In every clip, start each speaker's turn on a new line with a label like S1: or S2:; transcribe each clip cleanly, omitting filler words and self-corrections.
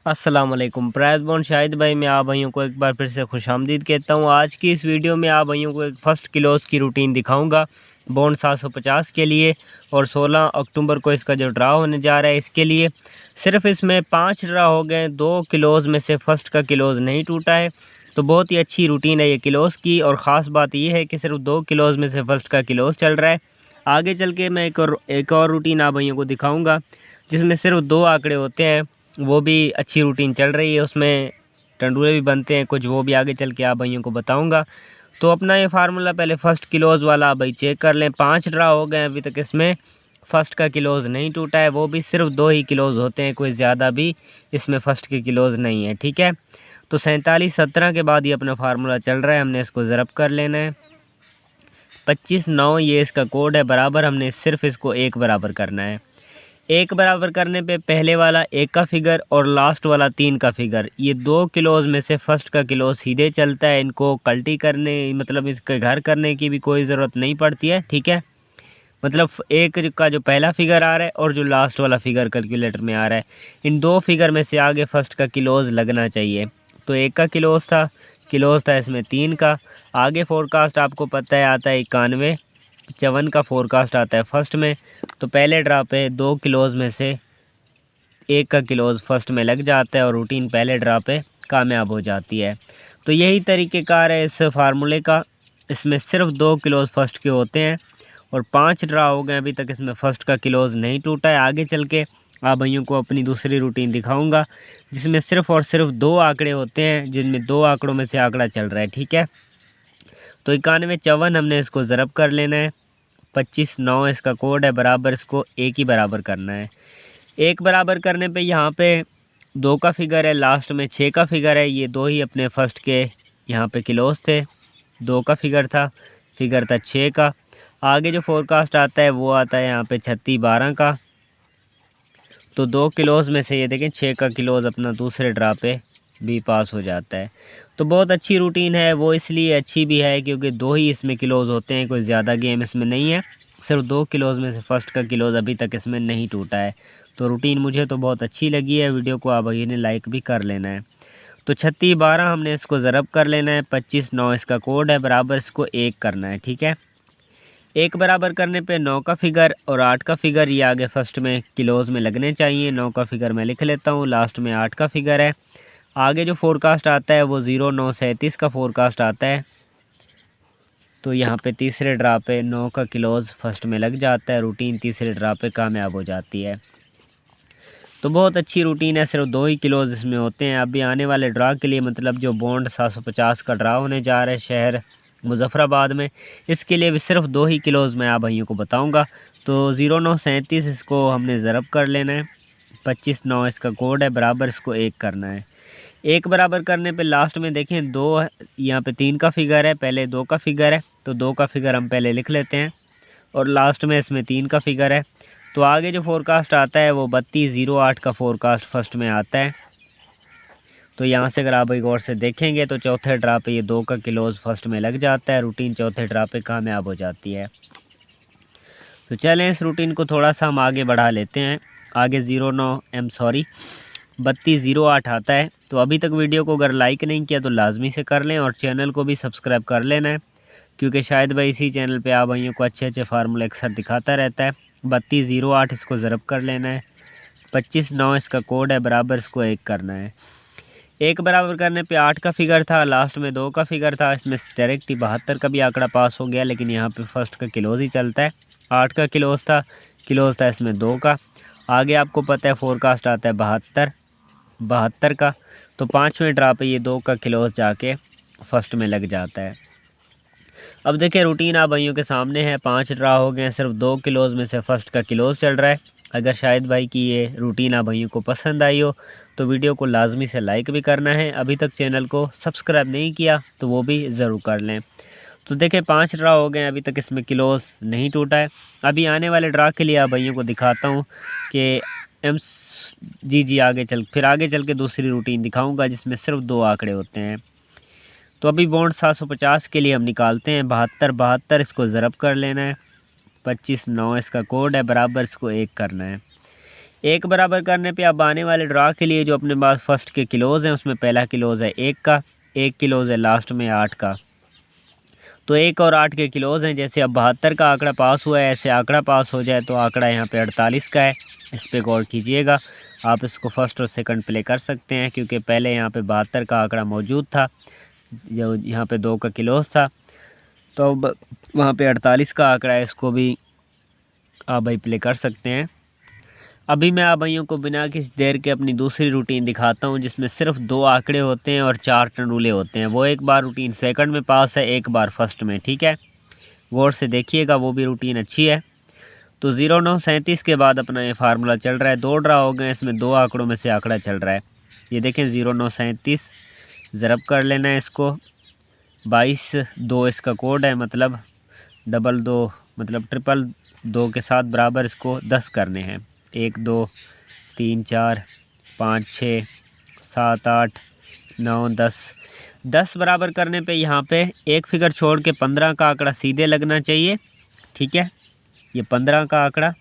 S1: अस्सलाम वालेकुम। Price bond Shahid भाई में आप भाइयों को एक बार फिर से खुशामदीद कहता हूँ। आज की इस वीडियो में आप भाइयों को एक फ़र्स्ट क्लोज़ की रूटीन दिखाऊंगा बॉन्ड 750 के लिए, और 16 अक्टूबर को इसका जो ड्रा होने जा रहा है इसके लिए। सिर्फ इसमें 5 ड्रा हो गए, 2 क्लोज़ में से फ़र्स्ट का क्लोज़ नहीं टूटा है। तो बहुत ही अच्छी रूटीन है ये क्लोज़ की, और ख़ास बात यह है कि सिर्फ 2 क्लोज़ में से फ़र्स्ट का क्लोज़ चल रहा है। आगे चल के मैं एक और रूटीन आप भाइयों को दिखाऊँगा जिसमें सिर्फ 2 आंकड़े होते हैं, वो भी अच्छी रूटीन चल रही है। उसमें टंडुए भी बनते हैं कुछ, वो भी आगे चल के आप भाइयों को बताऊंगा। तो अपना ये फार्मूला पहले फ़र्स्ट क्लोज़ वाला आप भाई चेक कर लें। 5 ड्रा हो गए अभी तक, इसमें फ़र्स्ट का क्लोज़ नहीं टूटा है, वो भी सिर्फ 2 ही क्लोज़ होते हैं, कोई ज़्यादा भी इसमें फ़र्स्ट के क्लोज़ नहीं है। ठीक है, तो 47-17 के बाद ये अपना फार्मूला चल रहा है, हमने इसको ज़रब कर लेना है। 25-9 ये इसका कोड है, बराबर हमने सिर्फ इसको 1 बराबर करना है। 1 बराबर करने पे पहले वाला 1 का फिगर और लास्ट वाला 3 का फिगर, ये 2 क्लोज़ में से फ़र्स्ट का क्लोज़ सीधे चलता है। इनको कल्टी करने मतलब इसके घर करने की भी कोई ज़रूरत नहीं पड़ती है। ठीक है, मतलब 1 का जो पहला फिगर आ रहा है और जो लास्ट वाला फिगर कैलकुलेटर में आ रहा है, इन 2 फिगर में से आगे फ़र्स्ट का क्लोज़ लगना चाहिए। तो 1 का क्लोज़ था इसमें 3 का। आगे फोरकास्ट आपको पता है आता है 91, 54 का फोरकास्ट आता है फर्स्ट में। तो पहले ड्रा पे 2 क्लोज़ में से 1 का क्लोज़ फर्स्ट में लग जाता है और रूटीन पहले ड्रा पे कामयाब हो जाती है। तो यही तरीक़ेकार है इस फार्मूले का। इसमें सिर्फ 2 क्लोज़ फर्स्ट के होते हैं और 5 ड्रा हो गए अभी तक, इसमें फ़र्स्ट का क्लोज़ नहीं टूटा है। आगे चल के आप भाइयों को अपनी दूसरी रूटीन दिखाऊंगा जिसमें सिर्फ और सिर्फ 2 आंकड़े होते हैं, जिनमें 2 आंकड़ों में से आंकड़ा चल रहा है। ठीक है, तो 91-54 हमने इसको ज़रब कर लेना है। 25-9 इसका कोड है, बराबर इसको 1 ही बराबर करना है। 1 बराबर करने पे यहाँ पे 2 का फिगर है, लास्ट में 6 का फिगर है। ये 2 ही अपने फर्स्ट के यहाँ पे क्लोज़ थे। 2 का फिगर था 6 का। आगे जो फोरकास्ट आता है वो आता है यहाँ पे 36-12 का। तो 2 क्लोज़ में से ये देखें 6 का क्लोज़ अपना दूसरे ड्रा पे भी पास हो जाता है। तो बहुत अच्छी रूटीन है, वो इसलिए अच्छी भी है क्योंकि 2 ही इसमें क्लोज़ होते हैं, कोई ज़्यादा गेम इसमें नहीं है। सिर्फ 2 क्लोज़ में से फ़र्स्ट का क्लोज़ अभी तक इसमें नहीं टूटा है। तो रूटीन मुझे तो बहुत अच्छी लगी है। वीडियो को आप भाई ने लाइक भी कर लेना है। तो 36-12 हमने इसको ज़रब कर लेना है। 25-9 इसका कोड है, बराबर इसको 1 करना है। ठीक है, 1 बराबर करने पे 9 का फिगर और 8 का फिगर ये आगे फर्स्ट में क्लोज़ में लगने चाहिए। 9 का फिगर मैं लिख लेता हूँ, लास्ट में 8 का फिगर है। आगे जो फोरकास्ट आता है वो 0937 का फोरकास्ट आता है। तो यहाँ पे तीसरे ड्रा पे 9 का क्लोज़ फर्स्ट में लग जाता है, रूटीन तीसरे ड्रा पे कामयाब हो जाती है। तो बहुत अच्छी रूटीन है, सिर्फ 2 ही क्लोज़ इसमें होते हैं। अभी आने वाले ड्रा के लिए मतलब जो बॉन्ड 750 का ड्रा होने जा रहा है शहर मुजफ्फराबाद में, इसके लिए भी सिर्फ 2 ही क्लोज़ मैं आप भाइयों को बताऊंगा। तो 0937 इसको हमने ज़रब कर लेना है। 25-9 इसका कोड है, बराबर इसको 1 करना है। 1 बराबर करने पे लास्ट में देखें 2, यहाँ पे 3 का फिगर है, पहले 2 का फिगर है। तो 2 का फिगर हम पहले लिख लेते हैं और लास्ट में इसमें 3 का फिगर है। तो आगे जो फोरकास्ट आता है वो 3208 का फोरकास्ट फर्स्ट में आता है। तो यहाँ से अगर आप एक गौर से देखेंगे तो चौथे ड्रा पे ये 2 का क्लोज़ फर्स्ट में लग जाता है, रूटीन चौथे ड्रा पे कामयाब हो जाती है। तो चलें इस रूटीन को थोड़ा सा हम आगे बढ़ा लेते हैं। आगे 3208 आता है। तो अभी तक वीडियो को अगर लाइक नहीं किया तो लाजमी से कर लें और चैनल को भी सब्सक्राइब कर लेना है, क्योंकि शायद भाई इसी चैनल पे आप भाइयों को अच्छे अच्छे फार्मूले अक्सर दिखाता रहता है। 3208 इसको ज़रब कर लेना है। 25-9 इसका कोड है, बराबर इसको 1 करना है। 1 बराबर करने पे 8 का फिगर था, लास्ट में 2 का फिगर था। इसमें डायरेक्ट ही 72 का भी आंकड़ा पास हो गया, लेकिन यहाँ पे फर्स्ट का क्लोज़ ही चलता है। 8 का क्लोज़ था इसमें 2 का। आगे आपको पता है फोरकास्ट आता है 72 का। तो 5वें ड्रा पे ये 2 का क्लोज़ जाके फर्स्ट में लग जाता है। अब देखिए रूटीन आप भाइयों के सामने है। 5 ड्रा हो गए, सिर्फ 2 क्लोज़ में से फर्स्ट का क्लोज़ चल रहा है। अगर शाहिद भाई की ये रूटीन आप भाइयों को पसंद आई हो तो वीडियो को लाजमी से लाइक भी करना है। अभी तक चैनल को सब्सक्राइब नहीं किया तो वो भी ज़रूर कर लें। तो देखिए 5 ड्रा हो गए, अभी तक इसमें क्लोज़ नहीं टूटा है। अभी आने वाले ड्रा के लिए आप भाइयों को दिखाता हूँ कि आगे चल के दूसरी रूटीन दिखाऊंगा जिसमें सिर्फ 2 आंकड़े होते हैं। तो अभी बॉन्ड 750 के लिए हम निकालते हैं। 72 इसको ज़रब कर लेना है। 25-9 इसका कोड है, बराबर इसको 1 करना है। एक बराबर करने पे अब आने वाले ड्रा के लिए जो अपने पास फर्स्ट के किलोज़ हैं उसमें पहला किलोज़ है 1 का, 1 किलोज़ है लास्ट में 8 का। तो 1 और 8 के किलोज़ हैं। जैसे अब 72 का आंकड़ा पास हुआ है, ऐसे आंकड़ा पास हो जाए तो आंकड़ा यहाँ पे 48 का है। इस पर गौर कीजिएगा। आप इसको फर्स्ट और सेकंड प्ले कर सकते हैं क्योंकि पहले यहाँ पे 72 का आंकड़ा मौजूद था, जो यहाँ पे 2 का किलोज़ था, तो अब वहाँ पे 48 का आंकड़ा है, इसको भी आप भाई प्ले कर सकते हैं। अभी मैं आप भाइयों को बिना किसी देर के अपनी दूसरी रूटीन दिखाता हूँ जिसमें सिर्फ 2 आंकड़े होते हैं और 4 टंडूले होते हैं। वो एक बार रूटीन सेकंड में पास है, एक बार फर्स्ट में, ठीक है। गौर से देखिएगा, वो भी रूटीन अच्छी है। तो 0937 के बाद अपना ये फार्मूला चल रहा है। 2 ड्रा हो गए, इसमें 2 आंकड़ों में से आंकड़ा चल रहा है। ये देखें 0937 ज़रब कर लेना है इसको। 22 इसका कोड है, मतलब 22 मतलब 222 के साथ बराबर इसको 10 करने हैं। 1 2 3 4 5 6 7 8 9 10 बराबर करने पे यहाँ पे एक फिगर छोड़ के 15 का आंकड़ा सीधे लगना चाहिए, ठीक है। ये 15 का आंकड़ा,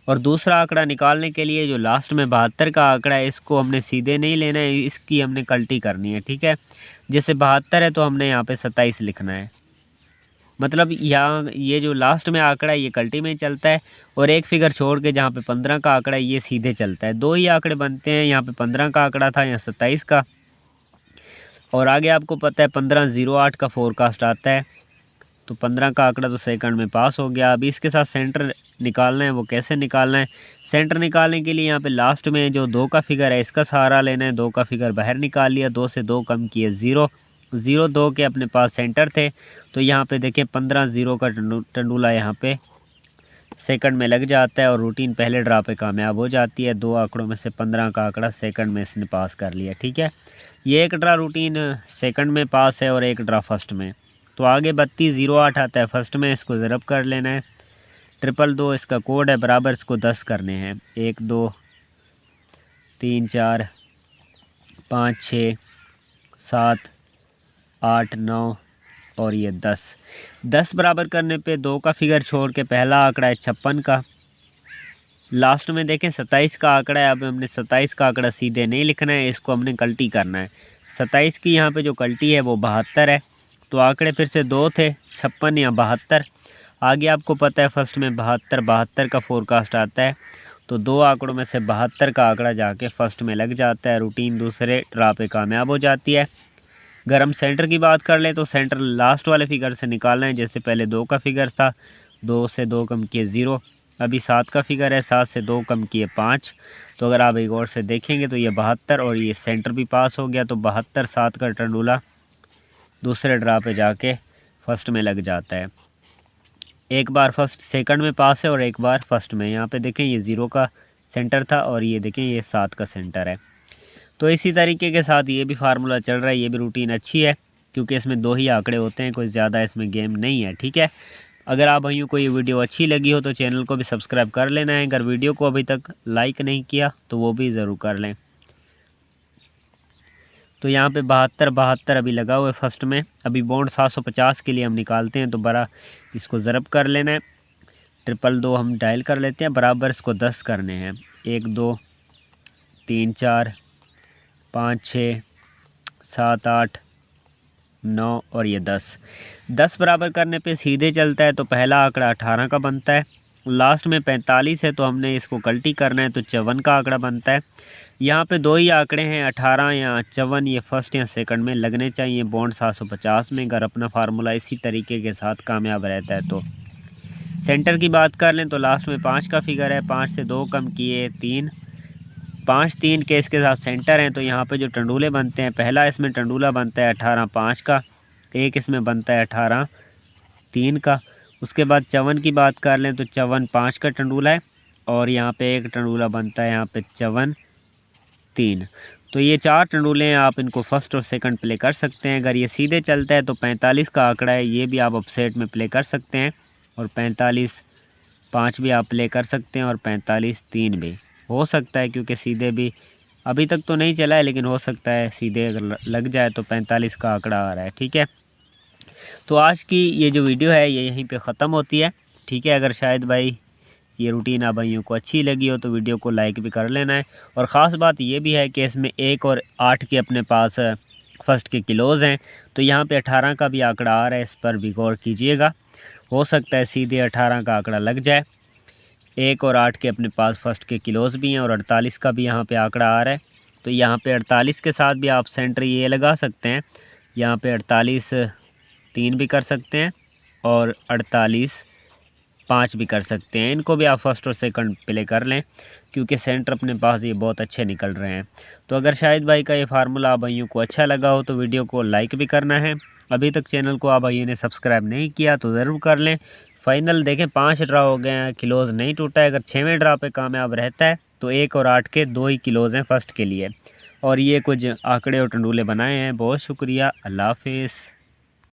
S1: और दूसरा आंकड़ा निकालने के लिए जो लास्ट में 72 का आंकड़ा है इसको हमने सीधे नहीं लेना है, इसकी हमने कल्टी करनी है, ठीक है। जैसे 72 है तो हमने यहाँ पे 27 लिखना है। मतलब यहाँ ये जो लास्ट में आंकड़ा है ये कल्टी में चलता है, और एक फिगर छोड़ के जहाँ पे 15 का आंकड़ा है ये सीधे चलता है। 2 ही आंकड़े बनते हैं, यहाँ पे 15 का आंकड़ा था, यहाँ 27 का। और आगे आपको पता है 1508 का फोरकास्ट आता है, तो 15 का आंकड़ा तो सेकंड में पास हो गया। अभी इसके साथ सेंटर निकालना है। वो कैसे निकालना है? सेंटर निकालने के लिए यहाँ पे लास्ट में जो 2 का फिगर है इसका सहारा लेना है। 2 का फिगर बाहर निकाल लिया, 2 से 2 कम किए 0, 2 के अपने पास सेंटर थे। तो यहाँ पे देखें 15 का टंडूला यहाँ पे सेकंड में लग जाता है और रूटीन पहले ड्रा पे कामयाब हो जाती है। 2 आंकड़ों में से 15 का आंकड़ा सेकंड में इसने पास कर लिया, ठीक है। ये एक ड्रा रूटीन सेकंड में पास है और एक ड्रा फर्स्ट में। तो आगे 3208 आता है फर्स्ट में, इसको ज़रब कर लेना है। 222 इसका कोड है, बराबर इसको 10 करने हैं। 1 2 3 4 5 6 7 8 9 और ये 10 बराबर करने पे 2 का फिगर छोड़ के पहला आंकड़ा है 56 का। लास्ट में देखें 27 का आंकड़ा है। अब हमने 27 का आंकड़ा सीधे नहीं लिखना है, इसको हमने कल्टी करना है। 27 की यहाँ पे जो कल्टी है वो 72 है। तो आंकड़े फिर से 2 थे, 56 या 72। आगे आपको पता है फर्स्ट में 72 का फोरकास्ट आता है, तो 2 आंकड़ों में से 72 का आंकड़ा जाके फर्स्ट में लग जाता है। रूटीन दूसरे ड्रा पे कामयाब हो जाती है। अगर हम सेंटर की बात कर लें तो सेंटर लास्ट वाले फिगर से निकालना है। जैसे पहले 2 का फिगर था, 2 से 2 कम किए 0। अभी 7 का फिगर है, 7 से 2 कम किए 5। तो अगर आप एक और से देखेंगे तो ये 72 और ये सेंटर भी पास हो गया। तो 72 7 का टंडूला दूसरे ड्रा पे जाके फर्स्ट में लग जाता है। एक बार फर्स्ट सेकंड में पास है और एक बार फर्स्ट में। यहाँ पे देखें ये 0 का सेंटर था और ये देखें ये 7 का सेंटर है। तो इसी तरीके के साथ ये भी फार्मूला चल रहा है। ये भी रूटीन अच्छी है क्योंकि इसमें 2 ही आंकड़े होते हैं, कोई ज़्यादा इसमें गेम नहीं है, ठीक है। अगर आप भाइयों को ये वीडियो अच्छी लगी हो तो चैनल को भी सब्सक्राइब कर लेना है। अगर वीडियो को अभी तक लाइक नहीं किया तो वो भी ज़रूर कर लें। तो यहाँ पे 72 अभी लगा हुआ है फर्स्ट में। अभी बॉन्ड 750 के लिए हम निकालते हैं, तो बड़ा इसको ज़रब कर लेना है। 222 हम डायल कर लेते हैं, बराबर इसको 10 करने हैं। 1 2 3 4 5 6 7 8 9 और ये 10 बराबर करने पे सीधे चलता है। तो पहला आंकड़ा 18 का बनता है। लास्ट में 45 है तो हमने इसको कल्टी करना है, तो 54 का आंकड़ा बनता है। यहाँ पे 2 ही आंकड़े हैं, 18 या 54। ये फर्स्ट या सेकंड में लगने चाहिए बॉन्ड 750 में। अगर अपना फार्मूला इसी तरीके के साथ कामयाब रहता है तो। सेंटर की बात कर लें तो लास्ट में 5 का फिगर है, 5 से 2 कम किए 3, 5 3 के इसके साथ सेंटर हैं। तो यहाँ पे जो टंडूले बनते हैं, पहला इसमें टंडूला बनता है 18 5 का, एक इसमें बनता है 18 3 का। उसके बाद 54 की बात कर लें तो 54 5 का टंडूला है और यहाँ पे एक टंडूला बनता है यहाँ पे 54 3। तो ये 4 टंडूले हैं, आप इनको फर्स्ट और सेकंड प्ले कर सकते हैं। अगर ये सीधे चलता है तो 45 का आंकड़ा है, ये भी आप अपसेट में प्ले कर सकते हैं। और 45 5 भी आप प्ले कर सकते हैं और 45 3 भी हो सकता है, क्योंकि सीधे भी अभी तक तो नहीं चला है, लेकिन हो सकता है सीधे अगर लग जाए तो 45 का आंकड़ा आ रहा है, ठीक है। तो आज की ये जो वीडियो है ये यहीं पे ख़त्म होती है, ठीक है। अगर शायद भाई ये रूटीन आप भाइयों को अच्छी लगी हो तो वीडियो को लाइक भी कर लेना है। और ख़ास बात ये भी है कि इसमें 1 और 8 के अपने पास फर्स्ट के किलोज़ हैं, तो यहाँ पे 18 का भी आंकड़ा आ रहा है, इस पर भी गौर कीजिएगा। हो सकता है सीधे 18 का आंकड़ा लग जाए। 1 और 8 के अपने पास फर्स्ट के किलोज़ भी हैं और 48 का भी यहाँ पे आंकड़ा आ रहा है। तो यहाँ पे 48 के साथ भी आप सेंटर ये लगा सकते हैं, यहाँ पे 48 3 भी कर सकते हैं और 48 5 भी कर सकते हैं। इनको भी आप फर्स्ट और सेकंड प्ले कर लें, क्योंकि सेंटर अपने पास ये बहुत अच्छे निकल रहे हैं। तो अगर शाहिद भाई का ये फार्मूला आप भाइयों को अच्छा लगा हो तो वीडियो को लाइक भी करना है। अभी तक चैनल को आप भाइयों ने सब्सक्राइब नहीं किया तो ज़रूर कर लें। फाइनल देखें 5 ड्रा हो गए हैं, किलोज़ नहीं टूटा है। अगर 6वें ड्रा पे कामयाब रहता है तो 1 और 8 के 2 ही किलोज़ हैं फर्स्ट के लिए। और ये कुछ आंकड़े और टंडूले बनाए हैं। बहुत शुक्रिया, अल्लाह हाफिज़।